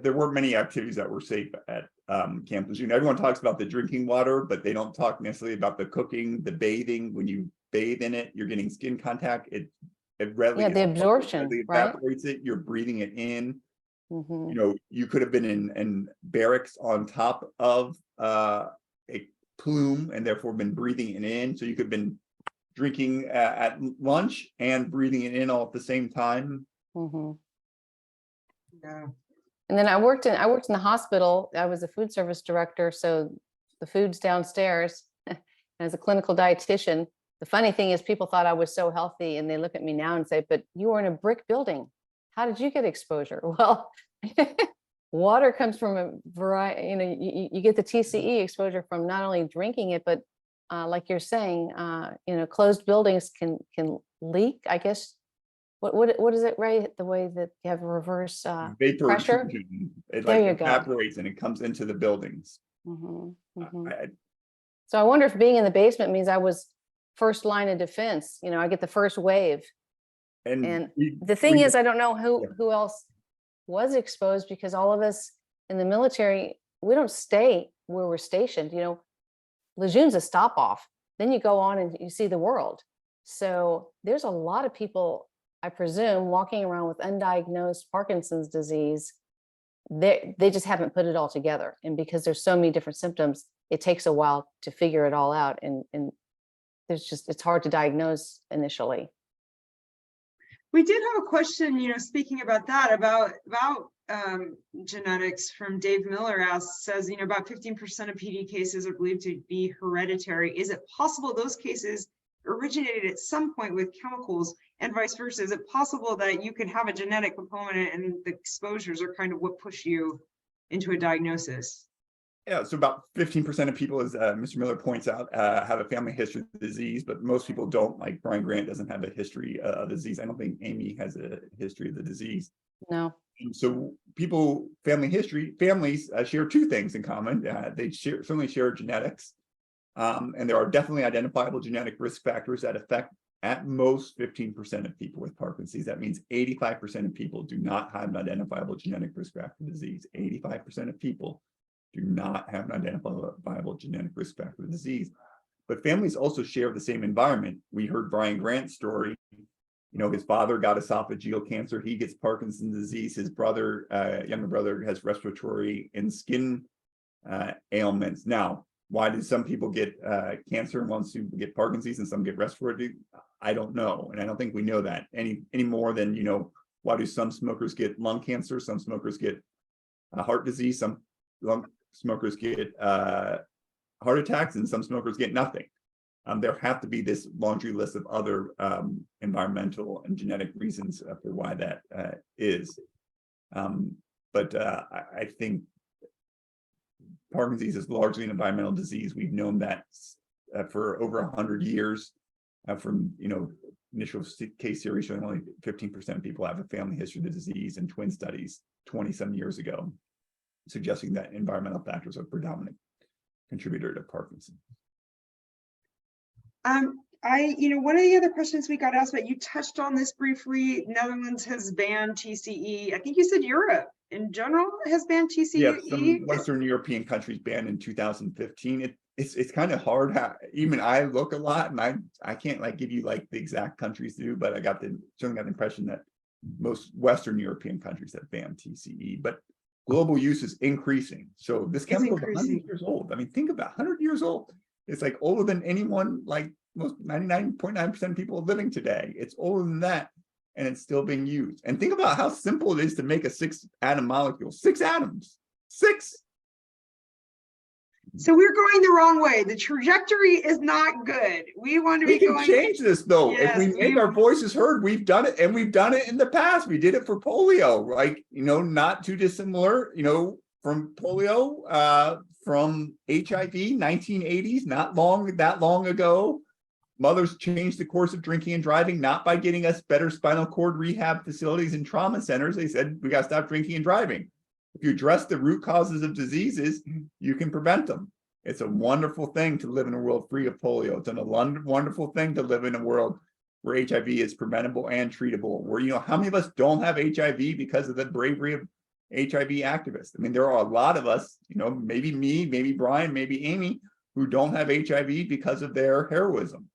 Speaker 2: There were many activities that were safe at Camp Lejeune. Everyone talks about the drinking water, but they don't talk necessarily about the cooking, the bathing. When you bathe in it, you're getting skin contact. It readily,
Speaker 3: the absorption, right?
Speaker 2: Evaporates it. You're breathing it in.
Speaker 3: Mm-hmm.
Speaker 2: You could have been in barracks on top of a plume and therefore been breathing it in. So you could have been drinking at lunch and breathing it in all at the same time.
Speaker 3: Mm-hmm.
Speaker 1: Yeah.
Speaker 3: And then I worked in the hospital. I was a food service director, so the food's downstairs. And as a clinical dietitian, the funny thing is people thought I was so healthy, and they look at me now and say, "But you were in a brick building. How did you get exposure?" Well, water comes from a variety. You get the TCE exposure from not only drinking it, but like you're saying, closed buildings can leak. I guess. What is it, Ray? The way that you have reverse
Speaker 2: vapor
Speaker 3: pressure.
Speaker 2: intrusion. It
Speaker 3: There you
Speaker 2: evaporates and it comes into the buildings.
Speaker 3: Mm-hmm, mm-hmm. So I wonder if being in the basement means I was first line of defense. I get the first wave. And the thing is, I don't know who else was exposed, because all of us in the military, we don't stay where we're stationed. Lejeune's a stop off. Then you go on and you see the world. So there's a lot of people, I presume, walking around with undiagnosed Parkinson's disease. They just haven't put it all together. And because there's so many different symptoms, it takes a while to figure it all out. And it's hard to diagnose initially.
Speaker 1: We did have a question, speaking about that, about genetics, from Dave Miller. Says, about 15% of PD cases are believed to be hereditary. Is it possible those cases originated at some point with chemicals and vice versa? Is it possible that you could have a genetic component and the exposures are kind of what push you into a diagnosis?
Speaker 2: Yeah, so about 15% of people, as Mr. Miller points out, have a family history of the disease, but most people don't. Like Brian Grant doesn't have a history of the disease. I don't think Amy has a history of the disease.
Speaker 3: No.
Speaker 2: And so families share two things in common. They certainly share genetics, and there are definitely identifiable genetic risk factors that affect at most 15% of people with Parkinson's. That means 85% of people do not have an identifiable genetic risk factor disease. 85% of people do not have an identifiable genetic risk factor disease. But families also share the same environment. We heard Brian Grant's story. You know, his father got esophageal cancer. He gets Parkinson's disease. His brother, younger brother, has respiratory and skin ailments. Now, why do some people get cancer and some people get Parkinson's and some get respiratory? I don't know. And I don't think we know that any more than, you know, why do some smokers get lung cancer? Some smokers get heart disease. Some smokers get heart attacks, and some smokers get nothing. There have to be this laundry list of other environmental and genetic reasons for why that is. But I think Parkinson's is largely an environmental disease. We've known that for over 100 years. From initial case series showing only 15% of people have a family history of the disease, and twin studies 20-some years ago suggesting that environmental factors are a predominant contributor to Parkinson's.
Speaker 1: One of the other questions we got asked about, you touched on this briefly. Netherlands has banned TCE. I think you said Europe in general has banned TCE.
Speaker 2: Yeah, some Western European countries banned in 2015. It's kind of hard. Even I look a lot, and I can't like give you like the exact countries do, but I certainly got the impression that most Western European countries have banned TCE. But global use is increasing. So this chemical is 100 years old. I mean, think about 100 years old. It's like older than anyone, like most 99.9% of people living today. It's older than that, and it's still being used. And think about how simple it is to make a 6-atom molecule. 6 atoms. 6.
Speaker 1: So we're going the wrong way. The trajectory is not good. We want to be going.
Speaker 2: We can change this though.
Speaker 1: Yes,
Speaker 2: if we make our voises heard, we've done it, and we've done it in the past. We did it for polio, like, not too dissimilar, from polio, from HIV, 1980s, not that long ago. Mothers changed the course of drinking and driving, not by getting us better spinal cord rehab facilities and trauma centers. They said, we got to stop drinking and driving. If you address the root causes of diseases, you can prevent them. It's a wonderful thing to live in a world free of polio. It's a wonderful thing to live in a world where HIV is preventable and treatable. Where, how many of us don't have HIV because of the bravery of HIV activists? I mean, there are a lot of us, maybe me, maybe Brian, maybe Amy, who don't have HIV because of their heroism.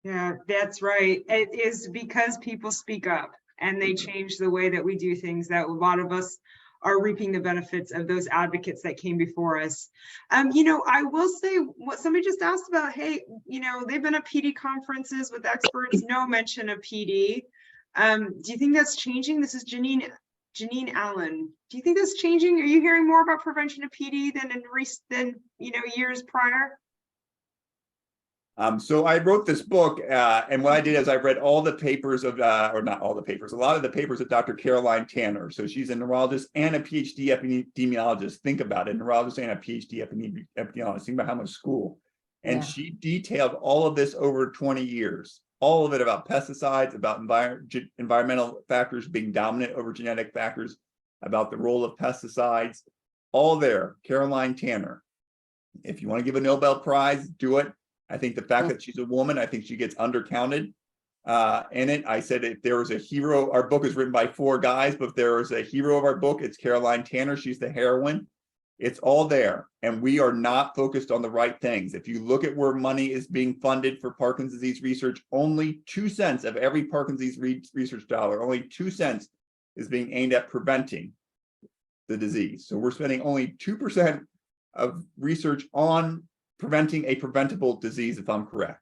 Speaker 1: Yeah, that's right. It is because people speak up and they change the way that we do things, that a lot of us are reaping the benefits of those advocates that came before us. I will say what somebody just asked about, hey, they've been at PD conferences with experts, no mention of PD. Do you think that's changing? This is Janine Allen. Do you think that's changing? Are you hearing more about prevention of PD than years prior?
Speaker 2: So I wrote this book, and what I did is I read all the papers of, or not all the papers, a lot of the papers of Dr. Caroline Tanner. So she's a neurologist and a PhD epidemiologist. Think about it, neurologist and a PhD epidemiologist. Think about how much school. And she detailed all of this over 20 years, all of it about pesticides, about environmental factors being dominant over genetic factors, about the role of pesticides, all there, Caroline Tanner. If you want to give a Nobel Prize, do it. I think the fact that she's a woman, I think she gets undercounted in it. I said if there was a hero, our book is written by 4 guys, but if there was a hero of our book, it's Caroline Tanner. She's the heroine. It's all there. And we are not focused on the right things. If you look at where money is being funded for Parkinson's disease research, only 2 cents of every Parkinson's disease research dollar, only 2 cents is being aimed at preventing the disease. So we're spending only 2% of research on preventing a preventable disease, if I'm correct.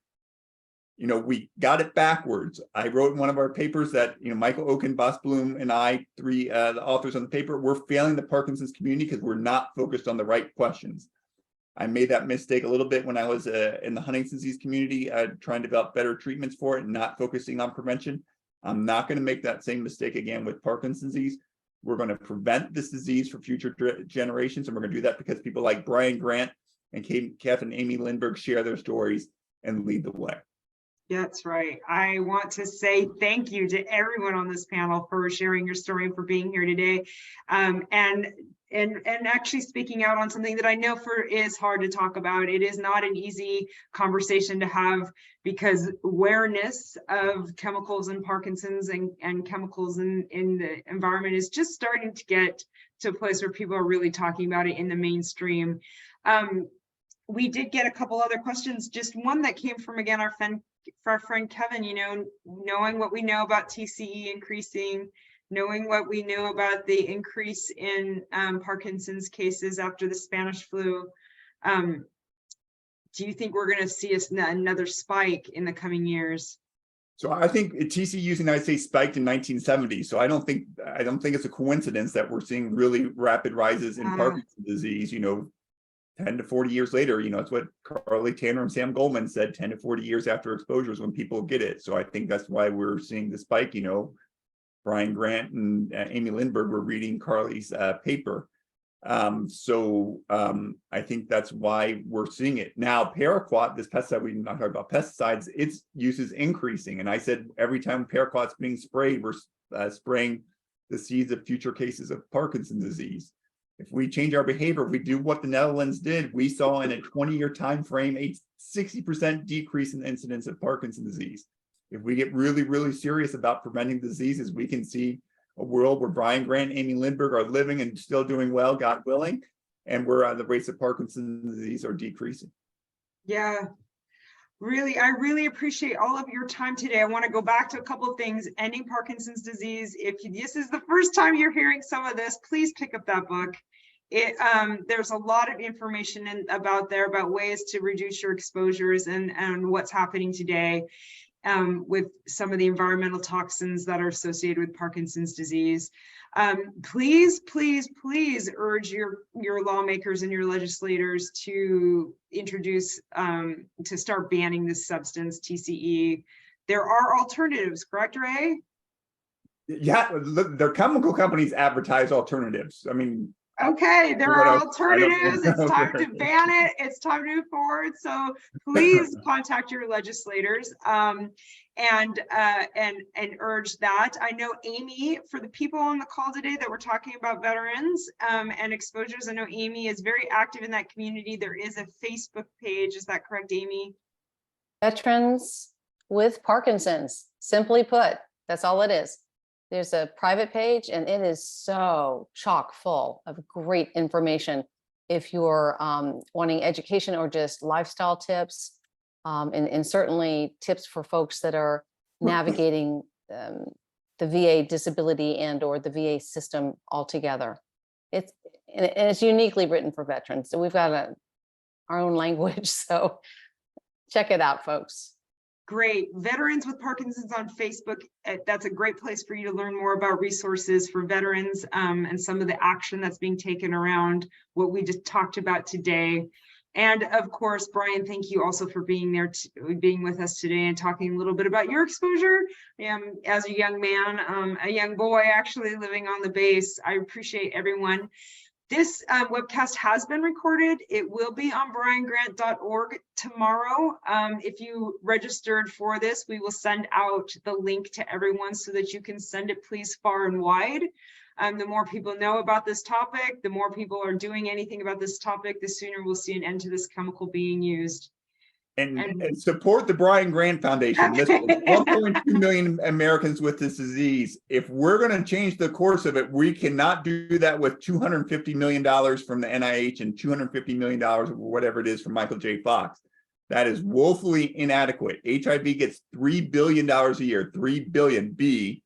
Speaker 2: We got it backwards. I wrote in one of our papers that, Michael Oken, Bas Bloom, and I, 3 the authors on the paper, we're failing the Parkinson's community because we're not focused on the right questions. I made that mistake a little bit when I was in the Huntington's disease community, trying to develop better treatments for it and not focusing on prevention. I'm not going to make that same mistake again with Parkinson's disease. We're going to prevent this disease for future generations, and we're going to do that because people like Brian Grant and Catherine Amy Lindberg share their stories and lead the way.
Speaker 1: That's right. I want to say thank you to everyone on this panel for sharing your story and for being here today, and actually speaking out on something that I know is hard to talk about. It is not an easy conversation to have because awareness of chemicals in Parkinson's and chemicals in the environment is just starting to get to a place where people are really talking about it in the mainstream. We did get a couple other questions. Just one that came from, again, our friend Kevin, you know, knowing what we know about TCE increasing, knowing what we know about the increase in Parkinson's cases after the Spanish flu, do you think we're going to see another spike in the coming years?
Speaker 2: So I think TCE in the United States spiked in 1970. So I don't think it's a coincidence that we're seeing really rapid rises in Parkinson's disease, you know, 10 to 40 years later. You know, it's what Carly Tanner and Sam Goldman said, 10 to 40 years after exposures when people get it. So I think that's why we're seeing the spike. You know, Brian Grant and Amy Lindberg were reading Carly's paper. I think that's why we're seeing it. Now, paraquat, this pesticide, we're not talking about pesticides, its use is increasing. And I said every time paraquat's being sprayed, we're spraying the seeds of future cases of Parkinson's disease. If we change our behavior, if we do what the Netherlands did, we saw in a 20-year time frame a 60% decrease in the incidence of Parkinson's disease. If we get really, really serious about preventing diseases, we can see a world where Brian Grant and Amy Lindberg are living and still doing well, God willing, and where the rates of Parkinson's disease are decreasing.
Speaker 1: Yeah, really, I really appreciate all of your time today. I want to go back to a couple of things. Ending Parkinson's Disease. If this is the first time you're hearing some of this, please pick up that book. There's a lot of information about ways to reduce your exposures and what's happening today with some of the environmental toxins that are associated with Parkinson's disease. Please, please, please urge your lawmakers and your legislators to introduce, to start banning this substance, TCE. There are alternatives, correct, Ray?
Speaker 2: Yeah, the chemical companies advertise alternatives. I mean,
Speaker 1: okay, there are alternatives. It's time to ban it. It's time to move forward. So please contact your legislators and urge that. I know Amy, for the people on the call today that we're talking about veterans and exposures, I know Amy is very active in that community. There is a Facebook page. Is that correct, Amy?
Speaker 3: Veterans with Parkinson's, simply put, that's all it is. There's a private page and it is so chock full of great information. If you're wanting education or just lifestyle tips, and certainly tips for folks that are navigating the VA disability and or the VA system altogether. It's uniquely written for veterans. So we've got our own language. So check it out, folks.
Speaker 1: Great. Veterans with Parkinson's on Facebook. That's a great place for you to learn more about resources for veterans and some of the action that's being taken around what we just talked about today. And of course, Brian, thank you also for being there, being with us today and talking a little bit about your exposure as a young man, a young boy actually living on the base. I appreciate everyone. This webcast has been recorded. It will be on briangrant.org tomorrow. If you registered for this, we will send out the link to everyone so that you can send it, please, far and wide. The more people know about this topic, the more people are doing anything about this topic, the sooner we'll see an end to this chemical being used.
Speaker 2: And support the Brian Grant Foundation. Listen, 1.2 million Americans with this disease. If we're going to change the course of it, we cannot do that with $250 million from the NIH and $250 million or whatever it is from Michael J. Fox. That is woefully inadequate. HIV gets $3 billion a year, $3 billion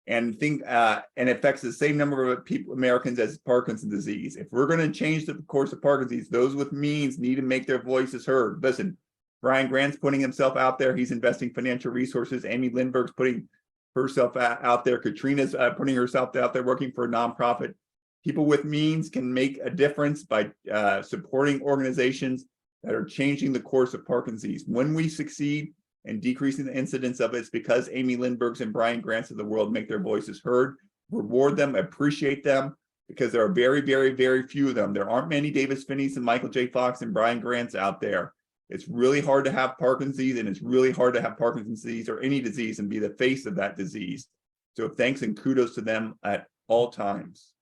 Speaker 2: and affects the same number of people, Americans, as Parkinson's disease. If we're going to change the course of Parkinson's disease, those with means need to make their voices heard. Listen, Brian Grant's putting himself out there. He's investing financial resources. Amy Lindberg's putting herself out there. Katrina's putting herself out there working for a nonprofit. People with means can make a difference by supporting organizations that are changing the course of Parkinson's disease. When we succeed in decreasing the incidence of it, it's because Amy Lindberghs and Brian Grants of the world make their voices heard. Reward them, appreciate them, because there are very, very, very few of them. There aren't many Davis Finneys and Michael J. Fox and Brian Grants out there. It's really hard to have Parkinson's disease, and it's really hard to have Parkinson's disease or any disease and be the face of that disease. So thanks and kudos to them at all times.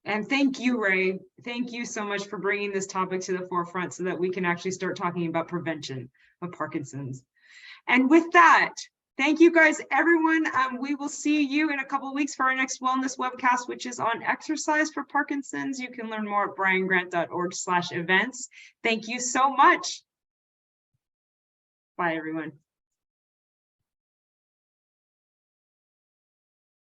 Speaker 1: And thank you, Ray. Thank you so much for bringing this topic to the forefront so that we can actually start talking about prevention of Parkinson's. And with that, thank you guys, everyone. We will see you in a couple of weeks for our next wellness webcast, which is on exercise for Parkinson's. You can learn more at briangrant.org/events. Thank you so much. Bye, everyone.